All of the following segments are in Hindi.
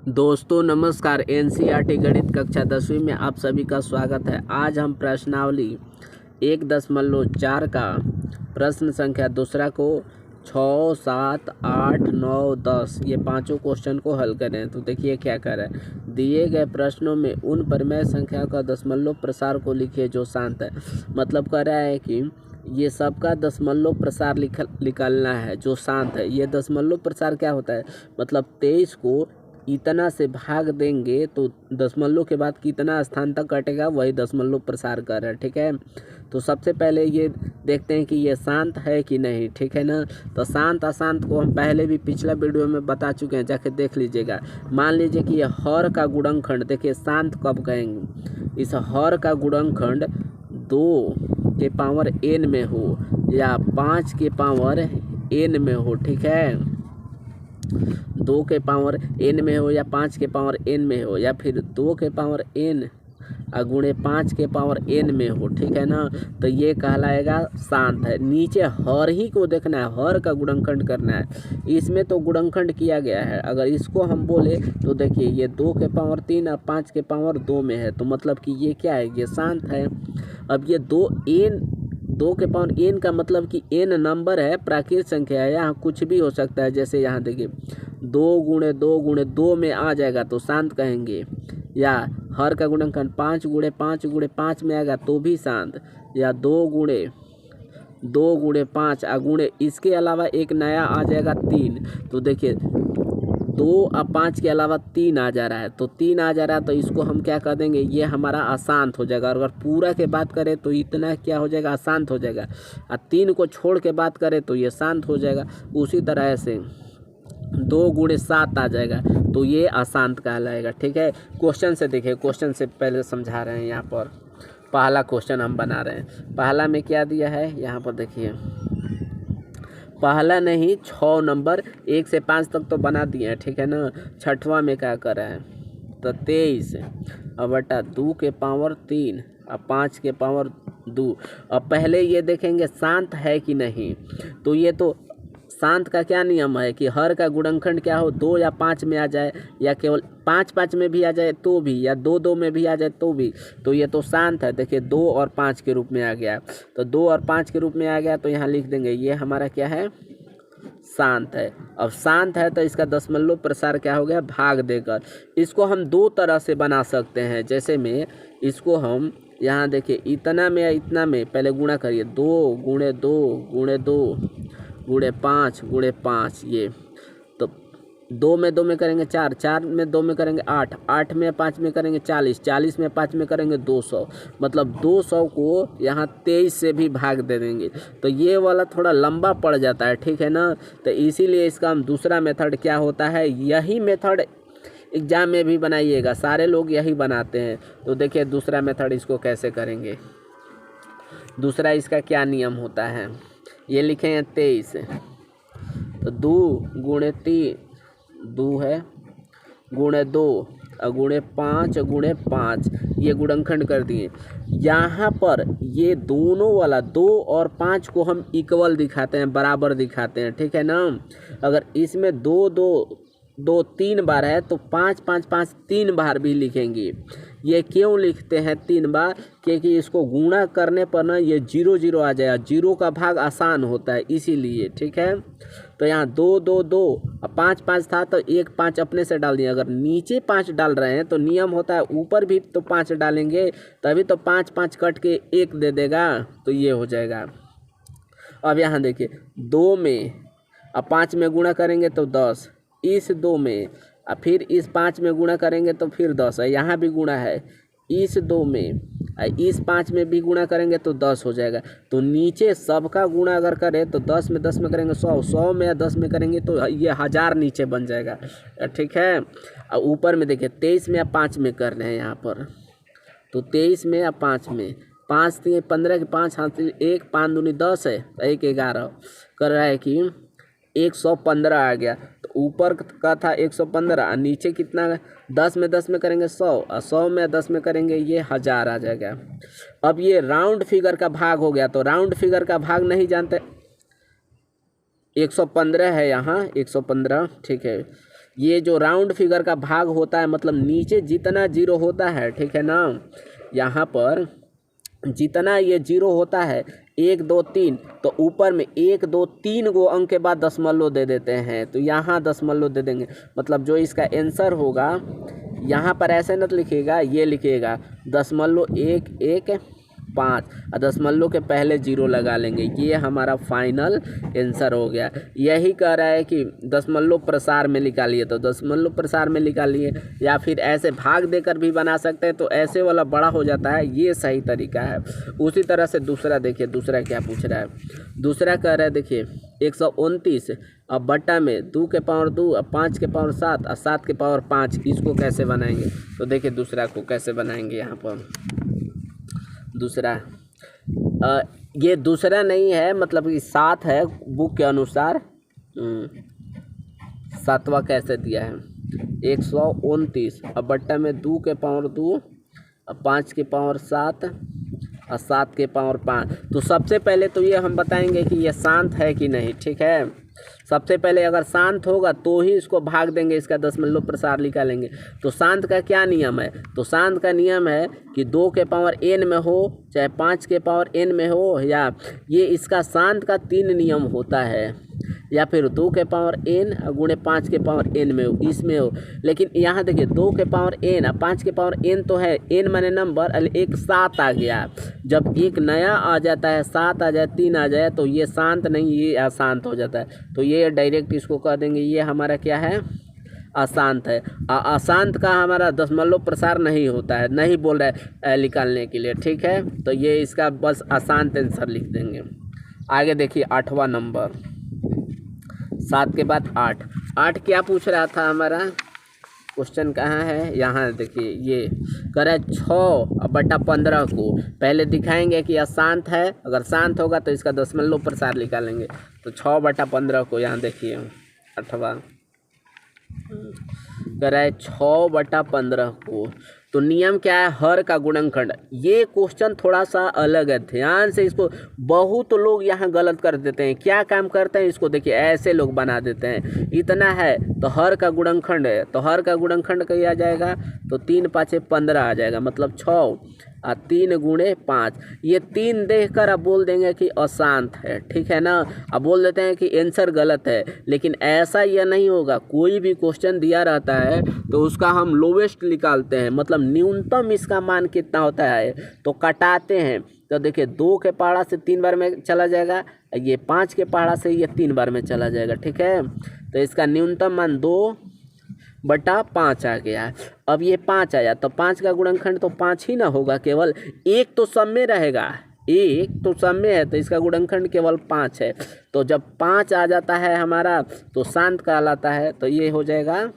दोस्तों नमस्कार। एनसीईआरटी गणित कक्षा 10वीं में आप सभी का स्वागत है। आज हम प्रश्नावली 1.4 का प्रश्न संख्या दूसरा को 6, 7, 8, 9, 10 ये पांचों क्वेश्चन को हल करें। तो देखिए क्या कर रहा है। दिए गए प्रश्नों में उन परिमेय संख्या का दशमलव प्रसार को लिखिए जो शांत है। मतलब कह रहा है कि ये सबका दशमलव प्रसार निकालना है जो शांत है। ये दशमलव प्रसार क्या होता है, मतलब 23 को इतना से भाग देंगे तो दशमलव के बाद कितना स्थान तक कटेगा वही दशमलव प्रसार कर रहा है। ठीक है, तो सबसे पहले ये देखते हैं कि ये शांत है कि नहीं। ठीक है ना, तो शांत अशांत को हम पहले भी पिछला वीडियो में बता चुके हैं, जाके देख लीजिएगा। मान लीजिए कि ये हर का गुणनखंड, देखिए शांत कब कहेंगे, इस हर का गुणनखंड 2 के पावर n में हो या 5 के पावर n में हो। ठीक है, 2 के पावर n में हो या 5 के पावर n में हो या फिर 2 के पावर n गुणे 5 के पावर n में हो। ठीक है ना, तो ये कहलाएगा शांत है। नीचे हर ही को देखना है, हर का गुणनखंड करना है। इसमें तो गुणनखंड किया गया है। अगर इसको हम बोले तो देखिए ये 2 के पावर 3 और 5 के पावर 2 में है, तो मतलब कि ये क्या है, ये शांत है। अब ये 2 के पावर n का मतलब कि n नंबर है, प्राकृत संख्या है, यहाँ कुछ भी हो सकता है। जैसे यहाँ देखिए 2 गुणे 2 गुणे 2 में आ जाएगा तो शांत कहेंगे, या हर का गुणनखंड 5 गुणे 5 गुणे 5 में आएगा तो भी शांत, या 2 गुणे 5 गुणे इसके अलावा एक नया आ जाएगा 3। तो देखिए 2 और 5 के अलावा 3 आ जा रहा है, तो 3 आ जा रहा है तो इसको हम क्या कर देंगे, ये हमारा अशांत हो जाएगा। और अगर पूरा के बात करें तो इतना क्या हो जाएगा, अशांत हो जाएगा। और 3 को छोड़ के बात करें तो ये शांत हो जाएगा। उसी तरह से 2 गुणे 7 आ जाएगा तो ये अशांत कहलाएगा। ठीक है, क्वेश्चन से देखिए, क्वेश्चन से पहले समझा रहे हैं। यहाँ पर पहला क्वेश्चन हम बना रहे हैं। पहला में क्या दिया है, यहाँ पर देखिए, पहला नहीं 6 नंबर 1 से 5 तक तो बना दिए हैं। ठीक है ना, छठवां में क्या कर रहा है, तो 23 और बटा 2 के पावर 3 और 5 के पावर 2। अब पहले ये देखेंगे शांत है कि नहीं। तो ये तो शांत का क्या नियम है कि हर का गुणनखंड क्या हो, 2 या 5 में आ जाए, या केवल 5 में भी आ जाए तो भी, या 2 में भी आ जाए तो भी, तो ये तो शांत है। देखिए 2 और 5 के रूप में आ गया, तो 2 और 5 के रूप में आ गया तो यहाँ लिख देंगे ये हमारा क्या है, शांत है। अब शांत है तो इसका दशमलव प्रसार क्या हो गया, भाग देकर। इसको हम 2 तरह से बना सकते हैं। जैसे में इसको हम यहाँ देखिए इतना में या इतना में पहले गुणा करिए, 2 गुणे 2 गुणे 2 गुणे 5 गुणे 5, ये तो 2 में 2 में करेंगे 4, 4 में 2 में करेंगे 8, 8 में 5 में करेंगे 40, 40 में 5 में करेंगे 200। मतलब 200 को यहाँ 23 से भी भाग दे देंगे तो ये वाला थोड़ा लंबा पड़ जाता है। ठीक है ना, तो इसीलिए इसका हम दूसरा मेथड क्या होता है, यही मेथड एग्जाम में भी बनाइएगा, सारे लोग यही बनाते हैं। तो देखिए दूसरा मेथड इसको कैसे करेंगे। दूसरा इसका क्या नियम होता है, ये लिखेंगे 23, तो 2 गुणे 3 2 है, गुणे 2 और गुणे 5 गुणे 5, ये गुणनखंड कर दिए। यहाँ पर ये दोनों वाला 2 और 5 को हम इक्वल दिखाते हैं, बराबर दिखाते हैं। ठीक है ना, अगर इसमें 2 2 2 3 बार है तो 5 5 5 3 बार भी लिखेंगे। ये क्यों लिखते हैं 3 बार, क्योंकि इसको गुणा करने पर ना ये 0 0 आ जाएगा, 0 का भाग आसान होता है इसीलिए। ठीक है, तो यहाँ 2 2 2 और 5 5 था तो एक 5 अपने से डाल दिया। अगर नीचे 5 डाल रहे हैं तो नियम होता है ऊपर भी तो 5 डालेंगे, तभी तो 5 5 कट के 1 दे देगा, तो ये हो जाएगा। अब यहाँ देखिए 2 में और 5 में गुणा करेंगे तो 10, इस 2 में और फिर इस 5 में गुणा करेंगे तो फिर 10 है, यहाँ भी गुणा है, इस 2 में और इस 5 में भी गुणा करेंगे तो 10 हो जाएगा। तो नीचे सबका गुणा अगर करें तो 10 में करेंगे 100, 100 में या 10 में करेंगे तो ये 1000 नीचे बन जाएगा। ठीक है, और ऊपर में देखिए 23 में या 5 में कर रहे हैं यहाँ पर, तो 23 में या 5 में, 5 3 15 के 5 हाथ 1 5 दूनी 10 है, 1 11 कर रहा है कि 115 आ गया। तो ऊपर का था 115 और नीचे कितना है, 10 में करेंगे 100 और 100 में 10 में करेंगे ये 1000 आ जाएगा। अब ये राउंड फिगर का भाग हो गया, तो राउंड फिगर का भाग नहीं जानते, 115 है यहाँ 115। ठीक है, ये जो राउंड फिगर का भाग होता है मतलब नीचे जितना जीरो होता है, ठीक है ना, यहाँ पर जितना ये जीरो होता है 1 2 3, तो ऊपर में 1 2 3 गो अंक के बाद दशमलव दे देते हैं, तो यहाँ दशमलव दे देंगे। मतलब जो इसका आंसर होगा यहाँ पर ऐसे न लिखिएगा, ये लिखिएगा 0.115 और दशमलव के पहले जीरो लगा लेंगे। ये हमारा फाइनल आंसर हो गया। यही कह रहा है कि दशमलव प्रसार में निकालिए, तो दशमलव प्रसार में निकालिए, या फिर ऐसे भाग देकर भी बना सकते हैं, तो ऐसे वाला बड़ा हो जाता है, ये सही तरीका है। उसी तरह से दूसरा देखिए, दूसरा क्या पूछ रहा है। दूसरा कह रहा है देखिए 129 अब बट्टा में 2 के पावर 2 और 5 के पावर 7 और 7 के पावर 5, इसको कैसे बनाएंगे। तो देखिए दूसरा को कैसे बनाएंगे। यहाँ पर दूसरा ये दूसरा नहीं है, मतलब कि 7 है बुक के अनुसार। 7वां कैसे दिया है 129 अब बट्टा में 2 के पावर 2 और 5 के पावर 7 और 7 के पावर 5। तो सबसे पहले तो ये हम बताएंगे कि ये शांत है कि नहीं, ठीक है। सबसे पहले अगर शांत होगा तो ही इसको भाग देंगे, इसका दशमलव प्रसार निकालेंगे। तो शांत का क्या नियम है, तो शांत का नियम है कि 2 के पावर n में हो चाहे 5 के पावर n में हो, या ये इसका शांत का 3 नियम होता है, या फिर 2 के पावर n गुणे 5 के पावर n में हो, इसमें हो। लेकिन यहाँ देखिए 2 के पावर n और 5 के पावर n तो है, n माने नंबर, एक 7 आ गया। जब एक नया आ जाता है 7 आ जाए 3 आ जाए तो ये शांत नहीं, ये अशांत हो जाता है। तो ये डायरेक्ट इसको कह देंगे ये हमारा क्या है, अशांत है। अशांत का हमारा दशमलव प्रसार नहीं होता है, नहीं बोल रहा है निकालने के लिए, ठीक है। तो ये इसका बस अशांत आंसर लिख देंगे। आगे देखिए 8वां नंबर, 7 के बाद 8। 8 क्या पूछ रहा था हमारा, क्वेश्चन कहाँ है, यहाँ देखिए ये कह रहा है 6/15 को पहले दिखाएंगे कि अशांत है, अगर शांत होगा तो इसका दशमलव प्रसार निकालेंगे। तो 6/15 को यहाँ देखिए 8वां कह रहा है 6/15 को। तो नियम क्या है, हर का गुणनखंड। ये क्वेश्चन थोड़ा सा अलग है, ध्यान से इसको, बहुत लोग यहाँ गलत कर देते हैं। क्या काम करते हैं, इसको देखिए ऐसे लोग बना देते हैं। इतना है तो हर का गुणनखंड है, तो हर का गुणनखंड किया जाएगा तो 3 5 15 आ जाएगा, मतलब 6 और 3 गुणे 5। ये 3 देखकर आप बोल देंगे कि अशांत है, ठीक है ना। अब बोल देते हैं कि आंसर गलत है, लेकिन ऐसा यह नहीं होगा। कोई भी क्वेश्चन दिया रहता है तो उसका हम लोवेस्ट निकालते हैं, मतलब न्यूनतम इसका मान कितना होता है तो कटाते हैं। तो देखिए 2 के पहाड़ा से 3 बार में चला जाएगा, ये 5 के पहाड़ा से ये 3 बार में चला जाएगा, ठीक है। तो इसका न्यूनतम मान 2/5 आ गया। अब ये 5 आया तो 5 का गुणनखंड तो 5 ही ना होगा, केवल एक तो सब में रहेगा, एक तो सब में है, तो इसका गुणनखंड केवल 5 है। तो जब 5 आ जाता है हमारा तो शांत कहलाता है, तो ये हो जाएगा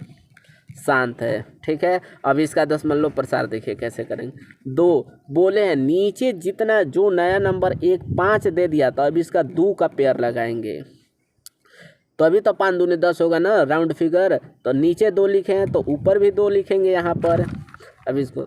शांत है, ठीक है। अब इसका दशमलव प्रसार देखिए कैसे करेंगे। 2 बोले हैं, नीचे जितना जो नया नंबर 1 5 दे दिया, तो अब इसका 2 का पेयर लगाएंगे, तो अभी तो 5 दूनी 10 होगा ना, राउंड फिगर। तो नीचे 2 लिखे हैं तो ऊपर भी 2 लिखेंगे यहाँ पर। अब इसको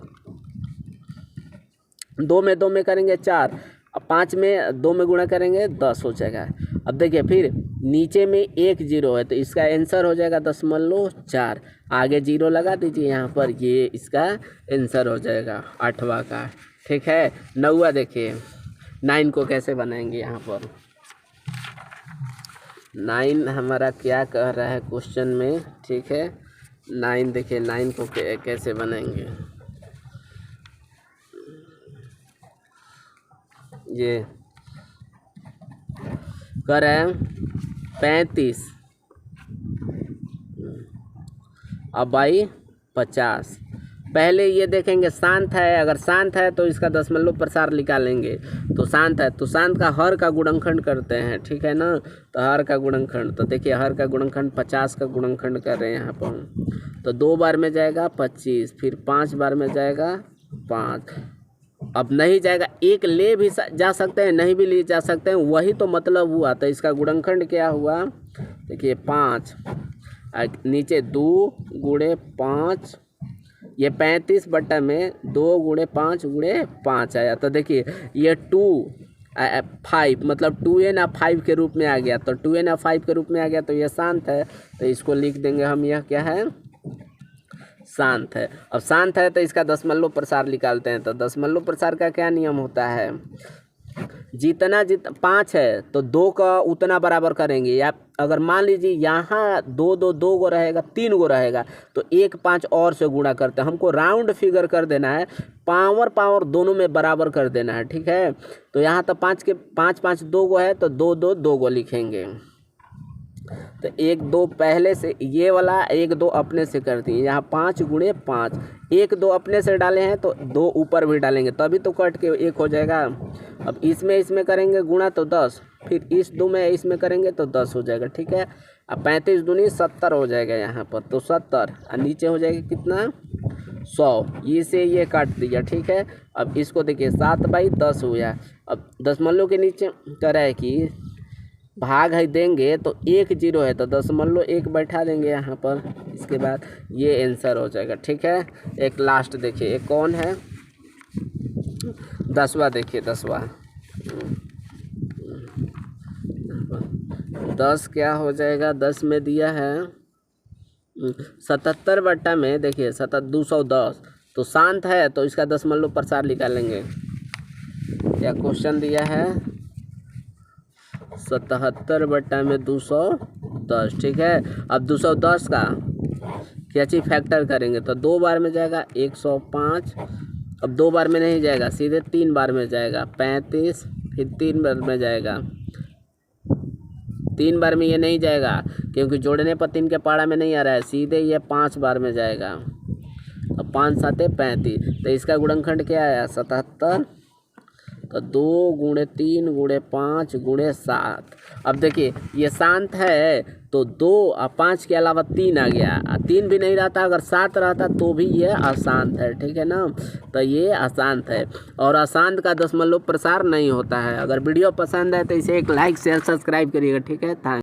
2 में 2 में करेंगे 4, अब 5 में 2 में गुणा करेंगे 10 हो जाएगा। अब देखिए फिर नीचे में 1 0 है तो इसका आंसर हो जाएगा 0.4। आगे 0 लगा दीजिए यहाँ पर, ये इसका आंसर हो जाएगा 8वां का, ठीक है। 9वां देखिए 9 को कैसे बनाएंगे। यहाँ पर 9 हमारा क्या कह रहा है क्वेश्चन में, ठीक है। 9 देखिए 9 को कैसे बनाएंगे। ये कह रहे हैं 35 अब बाई 50। पहले ये देखेंगे शांत है, अगर शांत है तो इसका दशमलव प्रसार निकालेंगे। तो शांत है तो शांत का हर का गुणनखंड करते हैं, ठीक है ना। तो हर का गुणनखंड, तो देखिए हर का गुणनखंड 50 का गुणनखंड कर रहे हैं यहाँ पर। तो 2 बार में जाएगा 25, फिर 5 बार में जाएगा 5। अब नहीं जाएगा, एक ले भी जा सकते हैं, नहीं भी ले जा सकते हैं, वही तो मतलब हुआ। तो इसका गुणनखंड क्या हुआ देखिए 5, नीचे 2 गुणे 5, ये 35 बट्टा में 2 गुणे 5 गुणे 5 आया। तो देखिए ये 2 5 मतलब 2n या 5 के रूप में आ गया, तो 2n या 5 के रूप में आ गया तो ये शांत है, तो इसको लिख देंगे हम, यह क्या है, शांत है। अब शांत है तो इसका दशमलव प्रसार निकालते हैं। तो दशमलव प्रसार का क्या नियम होता है, जितना 5 है तो 2 का उतना बराबर करेंगे, या अगर मान लीजिए यहाँ 2 गो रहेगा, 3 गो रहेगा, तो 1 5 और से गुणा करते हैं। हमको राउंड फिगर कर देना है, पावर दोनों में बराबर कर देना है, ठीक है। तो यहाँ तो 5 के 5 2 गो है, तो 2 गो लिखेंगे। तो 1 2 पहले से, ये वाला 1 2 अपने से कर दिए, यहाँ 5 गुणे 5, 1 2 अपने से डाले हैं तो 2 ऊपर भी डालेंगे, तभी तो कट के 1 हो जाएगा। अब इसमें करेंगे गुणा तो 10, फिर इस 2 में इसमें करेंगे तो 10 हो जाएगा, ठीक है। अब 35 दूनी 70 हो जाएगा यहाँ पर, तो 70, और नीचे हो जाएगा कितना, 100, ये से ये काट दिया, ठीक है। अब इसको देखिए 7/10 हुआ। अब दशमलव के नीचे कह रहा है कि भाग है देंगे तो 1 0 है, तो दशमलव 1 बैठा देंगे यहाँ पर, इसके बाद ये आंसर हो जाएगा, ठीक है। एक लास्ट देखिए, एक कौन है, 10वां देखिए, 10वां 10 क्या हो जाएगा, 10 में दिया है 77 बट्टा में, देखिए 210, तो शांत है तो इसका दशमलव प्रसार निकालेंगे। क्या क्वेश्चन दिया है, 77 बट्टा में 210, ठीक है। अब 210 का क्या चीज़ फैक्टर करेंगे, तो 2 बार में जाएगा 105, अब 2 बार में नहीं जाएगा, सीधे 3 बार में जाएगा 35, फिर 3 बार में जाएगा, 3 बार में ये नहीं जाएगा क्योंकि जोड़ने पर 3 के पारा में नहीं आ रहा है, सीधे ये 5 बार में जाएगा। अब 5 7 35, तो इसका गुणनखंड क्या आया, 77, तो 2 गुणे 3 गुणे 5 गुणे 7। अब देखिए ये शांत है तो 2 और 5 के अलावा 3 आ गया, 3 भी नहीं रहता, अगर 7 रहता तो भी ये अशांत है, ठीक है ना। तो ये अशांत है, और अशांत का दशमलव प्रसार नहीं होता है। अगर वीडियो पसंद है तो इसे एक लाइक शेयर सब्सक्राइब करिएगा, ठीक है। थैंक